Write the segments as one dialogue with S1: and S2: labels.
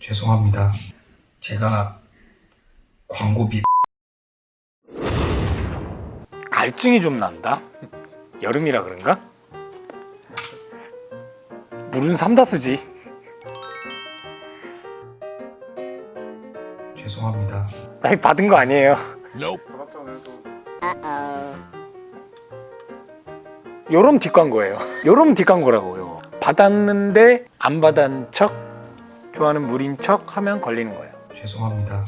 S1: 죄송합니다. 제가 광고비
S2: 갈증이 좀 난다? 여름이라 그런가? 물은 삼다수지.
S1: 죄송합니다.
S2: 나 이거 받은 거 아니에요. 요런 뒷광고예요. 요런 뒷광고라고요. 받았는데 안 받은 척, 좋아하는 물인 척 하면 걸리는 거예요.
S1: 죄송합니다.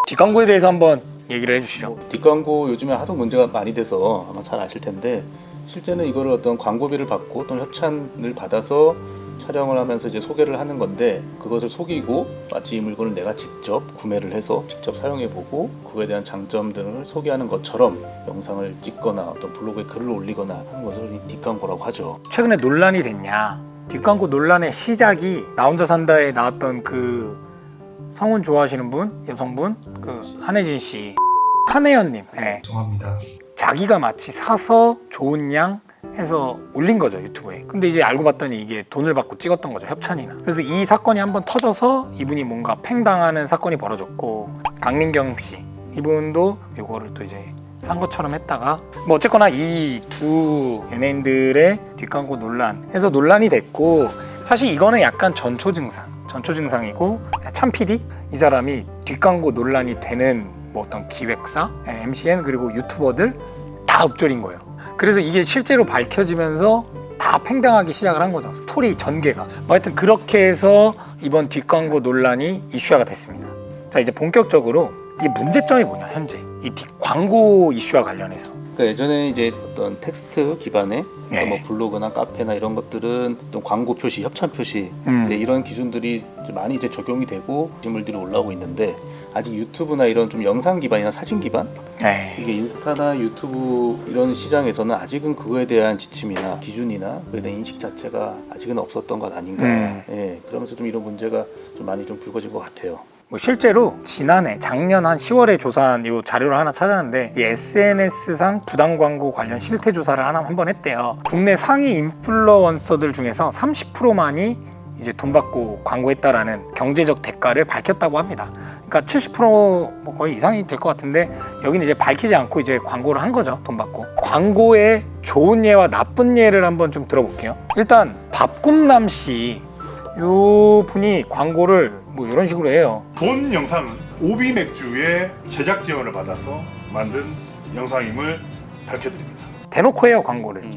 S2: 뒷광고에 대해서 한번 얘기를 해주시죠.
S3: 뒷광고 요즘에 하도 문제가 많이 돼서 아마 잘 아실 텐데, 실제는 이거를 어떤 광고비를 받고 또는 협찬을 받아서 촬영을 하면서 이제 소개를 하는 건데, 그것을 속이고 마치 이 물건을 내가 직접 구매를 해서 직접 사용해보고 그거에 대한 장점 등을 소개하는 것처럼 영상을 찍거나 어떤 블로그에 글을 올리거나 하는 것을 이 뒷광고라고 하죠.
S2: 최근에 논란이 됐냐? 뒷광고 논란의 시작이 나 혼자 산다에 나왔던 그 성훈 좋아하시는 분, 여성분, 그 한혜진 씨, 한혜연님, 네.
S1: 죄송합니다.
S2: 자기가 마치 사서 좋은 양 해서 올린 거죠, 유튜브에. 근데 이제 알고 봤더니 이게 돈을 받고 찍었던 거죠, 협찬이나. 그래서 이 사건이 한번 터져서 이분이 뭔가 팽당하는 사건이 벌어졌고, 강민경 씨 이분도 이거를 또 이제 산 것처럼 했다가, 뭐 어쨌거나 이 두 연예인들의 뒷광고 논란 해서 논란이 됐고, 사실 이거는 약간 전초 증상이고, 참 PD 이 사람이 뒷광고 논란이 되는 뭐 어떤 기획사, MCN 그리고 유튜버들 다 읍조린 거예요. 그래서 이게 실제로 밝혀지면서 다 팽당하기 시작을 한 거죠. 스토리 전개가. 뭐 하여튼 그렇게 해서 이번 뒷광고 논란이 이슈화가 됐습니다. 자, 이제 본격적으로 이 문제점이 뭐냐, 현재 이 광고 이슈와 관련해서.
S3: 그러니까 예전에 이제 어떤 텍스트 기반의
S2: 네.
S3: 뭐 블로그나 카페나 이런 것들은 어떤 광고 표시, 협찬 표시 이제 이런 기준들이 이제 많이 이제 적용이 되고 기물들이 올라오고 있는데, 아직 유튜브나 이런 좀 영상 기반이나 사진 기반, 이게 인스타나 유튜브 이런 시장에서는 아직은 그거에 대한 지침이나 기준이나 그에 대한 인식 자체가 아직은 없었던 것 아닌가. 예, 그러면서 좀 이런 문제가 좀 많이 좀 불거진 것 같아요.
S2: 뭐 실제로 작년 한 10월에 조사한 이 자료를 하나 찾았는데, 이 SNS상 부당 광고 관련 실태 조사를 한번 했대요. 국내 상위 인플루언서들 중에서 30%만이 이제 돈 받고 광고했다라는 경제적 대가를 밝혔다고 합니다. 그러니까 70%뭐 거의 이상이 될 것 같은데, 여기는 이제 밝히지 않고 이제 광고를 한 거죠, 돈 받고. 광고의 좋은 예와 나쁜 예를 한번 좀 들어볼게요. 일단 밥꿈남 씨, 요 분이 광고를 뭐 이런 식으로 해요.
S4: 본 영상은 오비 맥주의 제작 지원을 받아서 만든 영상임을 밝혀드립니다.
S2: 대놓고 해요, 광고를.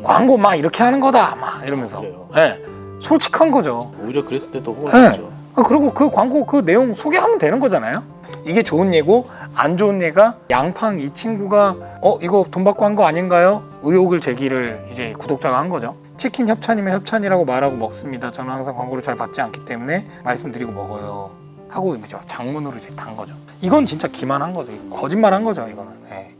S2: 광고 막 이렇게 하는 거다 막 이러면서.
S3: 그래요.
S2: 네, 솔직한 거죠.
S3: 오히려 그랬을 때 더
S2: 네.
S3: 호응했죠.
S2: 그리고 그 광고 그 내용 소개하면 되는 거잖아요. 이게 좋은 예고, 안 좋은 예가 양팡 이 친구가 이거 돈 받고 한 거 아닌가요? 의혹을 제기를 이제 구독자가 한 거죠. 치킨 협찬이면 협찬이라고 말하고 먹습니다. 저는 항상 광고를 잘 받지 않기 때문에 말씀드리고 먹어요 하고 이제 장문으로 이제 단 거죠. 이건 진짜 기만한 거죠. 거짓말한 거죠, 이거는. 네.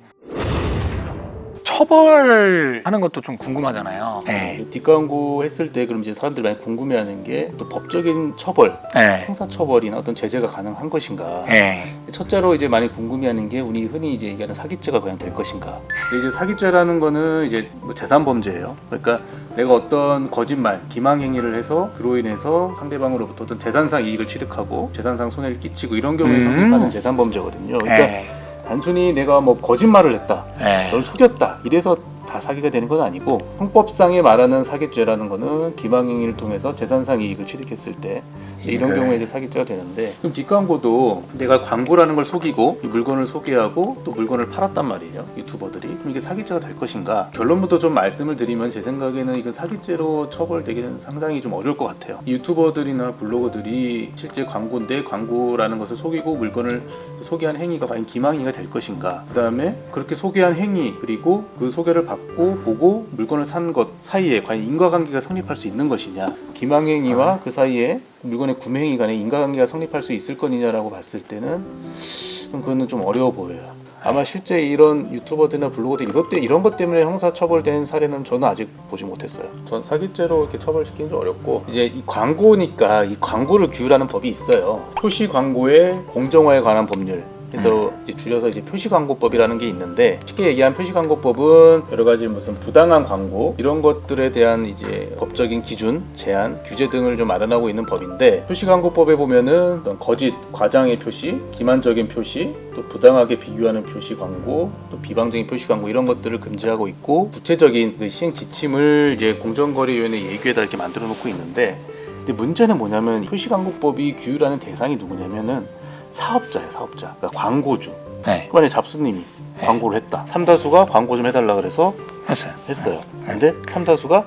S2: 처벌하는 것도 좀 궁금하잖아요. 네.
S3: 뒷광고 했을 때 그럼 이제 사람들이 많이 궁금해하는 게 그 법적인 처벌,
S2: 네.
S3: 형사처벌이나 어떤 제재가 가능한 것인가.
S2: 네.
S3: 첫째로 이제 많이 궁금해하는 게 우리 흔히 이제 얘기하는 사기죄가 과연 될 것인가. 근데 이제 사기죄라는 거는 이제 뭐 재산범죄예요. 그러니까 내가 어떤 거짓말, 기망행위를 해서 그로 인해서 상대방으로부터 어떤 재산상 이익을 취득하고 재산상 손해를 끼치고 이런 경우에 성립하는 재산범죄거든요. 그러니까
S2: 네.
S3: 단순히 내가 뭐 거짓말을 했다,
S2: 네.
S3: 널 속였다 이래서 다 사기가 되는 건 아니고, 형법상에 말하는 사기죄라는 거는 기망행위를 통해서 재산상 이익을 취득했을 때 이런 경우에 이제 사기죄가 되는데, 그럼 뒷광고도 내가 광고라는 걸 속이고 이 물건을 소개하고 또 물건을 팔았단 말이에요, 유튜버들이. 그럼 이게 사기죄가 될 것인가? 결론부터 좀 말씀을 드리면 제 생각에는 이건 사기죄로 처벌되기는 상당히 좀 어려울 것 같아요. 유튜버들이나 블로거들이 실제 광고인데 광고라는 것을 속이고 물건을 소개한 행위가 과연 기망행위가 될 것인가? 그 다음에 그렇게 소개한 행위 그리고 그 소개를 받고 보고 물건을 산 것 사이에 과연 인과관계가 성립할 수 있는 것이냐, 기망행위와 그 사이에 물건의 구매행위 간에 인과관계가 성립할 수 있을 거냐라고 봤을 때는 그거는 좀 어려워 보여요. 아마 실제 이런 유튜버들이나 블로거들 이런 것 때문에 형사처벌된 사례는 저는 아직 보지 못했어요. 전 사기죄로 이렇게 처벌시키는 좀 어렵고, 이제 이 광고니까 이 광고를 규율하는 법이 있어요. 표시 광고의 공정화에 관한 법률 해서 이제 줄여서 이제 표시광고법이라는 게 있는데, 쉽게 얘기한 표시광고법은 여러 가지 무슨 부당한 광고 이런 것들에 대한 이제 법적인 기준, 제한, 규제 등을 좀 마련하고 있는 법인데, 표시광고법에 보면은 어떤 거짓, 과장의 표시, 기만적인 표시, 또 부당하게 비교하는 표시 광고, 또 비방적인 표시 광고 이런 것들을 금지하고 있고, 구체적인 그 시행 지침을 이제 공정거래위원회 예규에다 이렇게 만들어 놓고 있는데, 근데 문제는 뭐냐면 표시광고법이 규율하는 대상이 누구냐면은 사업자예요, 사업자. 그러니까 광고주.
S2: 네.
S3: 그만에 잡수님이 광고를 했다. 삼다수가 광고 좀 해달라 그래서
S2: 했어요.
S3: 근데 삼다수가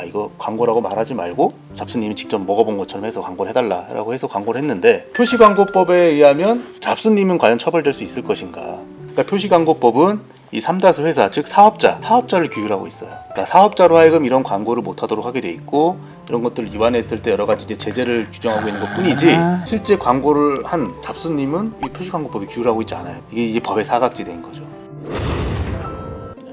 S3: 이거 광고라고 말하지 말고 잡수님이 직접 먹어본 것처럼 해서 광고를 해달라라고 해서 광고를 했는데, 표시광고법에 의하면 잡수님은 과연 처벌될 수 있을 것인가? 그러니까 표시광고법은 이 삼다수 회사, 즉 사업자를 규율하고 있어요. 그러니까 사업자로 하여금 이런 광고를 못하도록 하게 돼 있고, 이런 것들을 위반했을 때 여러 가지 이제 제재를 규정하고 있는 것뿐이지, 실제 광고를 한 잡수님은 이 표시광고법이 규율하고 있지 않아요. 이게 이제 법의 사각지대인 거죠.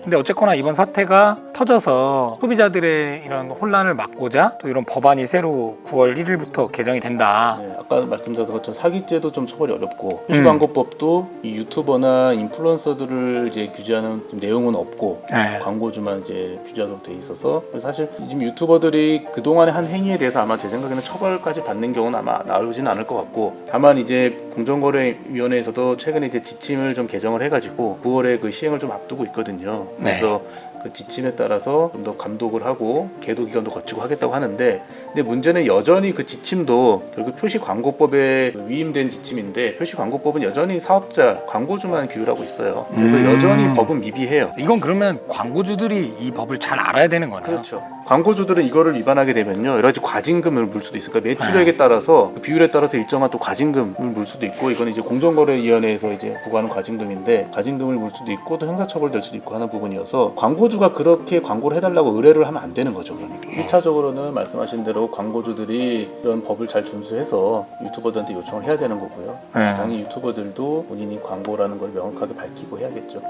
S2: 근데 어쨌거나 이번 사태가 터져서 소비자들의 이런 혼란을 막고자 또 이런 법안이 새로 9월 1일부터 개정이 된다.
S3: 네, 아까 말씀드렸던 것처럼 사기죄도 좀 처벌이 어렵고, 표시광고법도 이 유튜버나 인플루언서들을 이제 규제하는 내용은 없고,
S2: 네.
S3: 광고주만 이제 규제하도록 돼 있어서, 사실 지금 유튜버들이 그동안의 한 행위에 대해서 아마 제 생각에는 처벌까지 받는 경우는 아마 나오지는 않을 것 같고, 다만 이제 공정거래위원회에서도 최근에 이제 지침을 좀 개정을 해가지고 9월에 그 시행을 좀 앞두고 있거든요. 그래서 그 지침에 따라서 좀 더 감독을 하고 계도 기간도 거치고 하겠다고 하는데, 근데 문제는 여전히 그 지침도 결국 표시광고법에 위임된 지침인데, 표시광고법은 여전히 사업자, 광고주만 규율하고 있어요. 그래서 여전히 법은 미비해요.
S2: 이건 그러면 광고주들이 이 법을 잘 알아야 되는 거네요.
S3: 그렇죠. 광고주들은 이거를 위반하게 되면요, 여러 가지 과징금을 물 수도 있으니까 매출액에 따라서 그 비율에 따라서 일정한 또 과징금을 물 수도 있고, 이거는 이제 공정거래위원회에서 이제 부과하는 과징금인데, 과징금을 물 수도 있고 또 형사처벌될 수도 있고 하는 부분이어서, 광고주가 그렇게 광고를 해달라고 의뢰를 하면 안 되는 거죠. 그러니까 1차적으로는 말씀하신 대로 광고주들이 이런 법을 잘 준수해서 유튜버들한테 요청을 해야 되는 거고요. 당연히 유튜버들도 본인이 광고라는 걸 명확하게 밝히고 해야겠죠.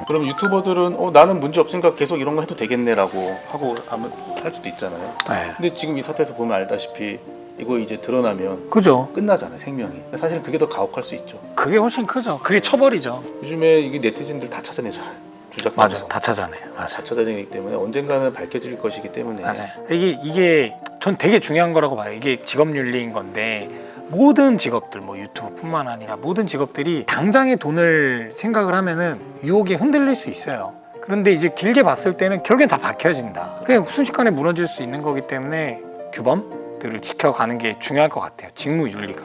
S3: 그럼 유튜버들은 나는 문제 없으니까 계속 이런 거 해도 되겠네라고 하고 하면 할 수도 있잖아요.
S2: 네.
S3: 근데 지금 이 사태에서 보면 알다시피 이거 이제 드러나면
S2: 그죠.
S3: 끝나잖아요, 생명이. 사실은 그게 더 가혹할 수 있죠.
S2: 그게 훨씬 크죠. 그게 처벌이죠.
S3: 요즘에 이게 네티즌들 다 찾아내잖아요. 주작하면서.
S2: 맞아, 다 찾아내요. 맞아.
S3: 다 찾아내기 때문에 언젠가는 밝혀질 것이기 때문에.
S2: 맞아요. 이게 전 되게 중요한 거라고 봐요. 이게 직업윤리인 건데, 모든 직업들, 뭐 유튜브뿐만 아니라 모든 직업들이 당장의 돈을 생각을 하면은 유혹에 흔들릴 수 있어요. 그런데 이제 길게 봤을 때는 결국엔 다 밝혀진다. 그냥 순식간에 무너질 수 있는 거기 때문에 규범들을 지켜가는 게 중요할 것 같아요. 직무윤리가.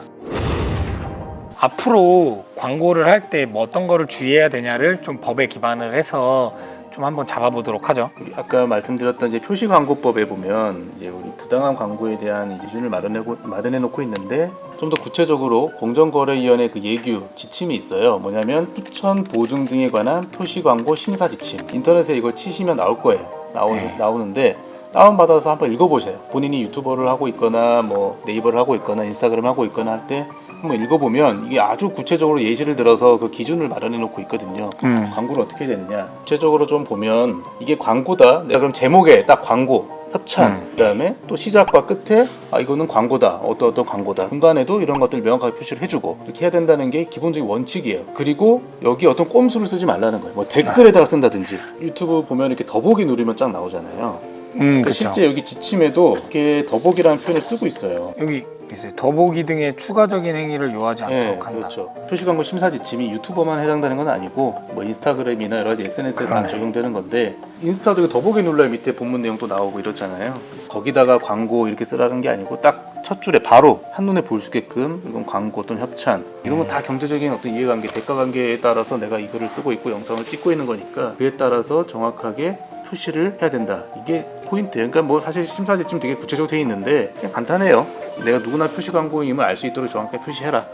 S2: 앞으로 광고를 할 때 뭐 어떤 거를 주의해야 되냐를 좀 법에 기반을 해서 좀 한번 잡아보도록 하죠.
S3: 아까 말씀드렸던 이제 표시광고법에 보면 이제 우리 부당한 광고에 대한 이제 기준을 마련해 놓고 있는데, 좀 더 구체적으로 공정거래위원회 그 예규 지침이 있어요. 뭐냐면 추천 보증 등에 관한 표시광고 심사 지침. 인터넷에 이걸 치시면 나올 거예요. 나오는데 다운받아서 한번 읽어보세요. 본인이 유튜버를 하고 있거나 뭐 네이버를 하고 있거나 인스타그램 하고 있거나 할 때 한번 읽어보면 이게 아주 구체적으로 예시를 들어서 그 기준을 마련해 놓고 있거든요. 광고를 어떻게 해야 되느냐, 구체적으로 좀 보면 이게 광고다, 내가 그럼 제목에 딱 광고, 협찬, 그다음에 또 시작과 끝에 이거는 광고다, 어떤 광고다, 중간에도 이런 것들 명확하게 표시를 해주고 이렇게 해야 된다는 게 기본적인 원칙이에요. 그리고 여기 어떤 꼼수를 쓰지 말라는 거예요. 뭐 댓글에다가 쓴다든지, 유튜브 보면 이렇게 더보기 누르면 쫙 나오잖아요.
S2: 그렇죠.
S3: 실제 여기 지침에도 이렇게 더보기라는 표현을 쓰고 있어요.
S2: 여기 있어요. 더보기 등의 추가적인 행위를 요하지 않도록 한다.
S3: 그렇죠. 표시광고 심사 지침이 유튜버만 해당되는 건 아니고 뭐 인스타그램이나 여러 가지 SNS에 다 적용되는 건데, 인스타도 더보기 눌러야 밑에 본문 내용도 나오고 이렇잖아요. 거기다가 광고 이렇게 쓰라는 게 아니고 딱 첫 줄에 바로 한눈에 볼 수 있게끔 이건 광고 또는 협찬, 이런 건 다 경제적인 어떤 이해관계, 대가관계에 따라서 내가 이 글을 쓰고 있고 영상을 찍고 있는 거니까 그에 따라서 정확하게 표시를 해야 된다. 이게 포인트예요. 그러니까 뭐 사실 심사 지침 되게 구체적으로 되어 있는데 그냥 간단해요. 내가 누구나 표시 광고임을 알 수 있도록 정확하게 표시해라.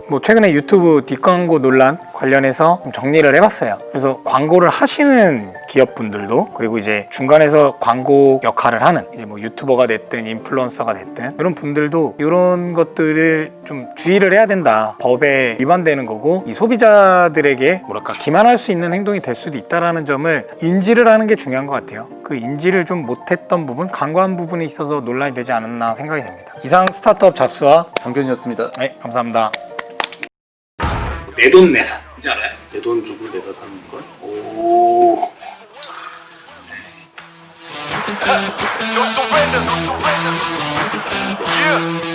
S2: 뭐 최근에 유튜브 뒷광고 논란 관련해서 좀 정리를 해봤어요. 그래서 광고를 하시는 기업분들도, 그리고 이제 중간에서 광고 역할을 하는 이제 뭐 유튜버가 됐든 인플루언서가 됐든 이런 분들도 이런 것들을 좀 주의를 해야 된다. 법에 위반되는 거고, 이 소비자들에게 뭐랄까 기만할 수 있는 행동이 될 수도 있다라는 점을 인지를 하는 게 중요한 것 같아요. 그 인지를 좀 못했던 부분, 간과한 부분이 있어서 논란이 되지 않았나 생각이 됩니다. 이상 스타트업 잡스와
S3: 정견이었습니다.
S2: 네, 감사합니다. 내돈내산. 뭔지 알아요?
S3: 내 돈 주고 내가 사는 걸?
S2: 오.
S5: No surrender, no surrender. Yeah.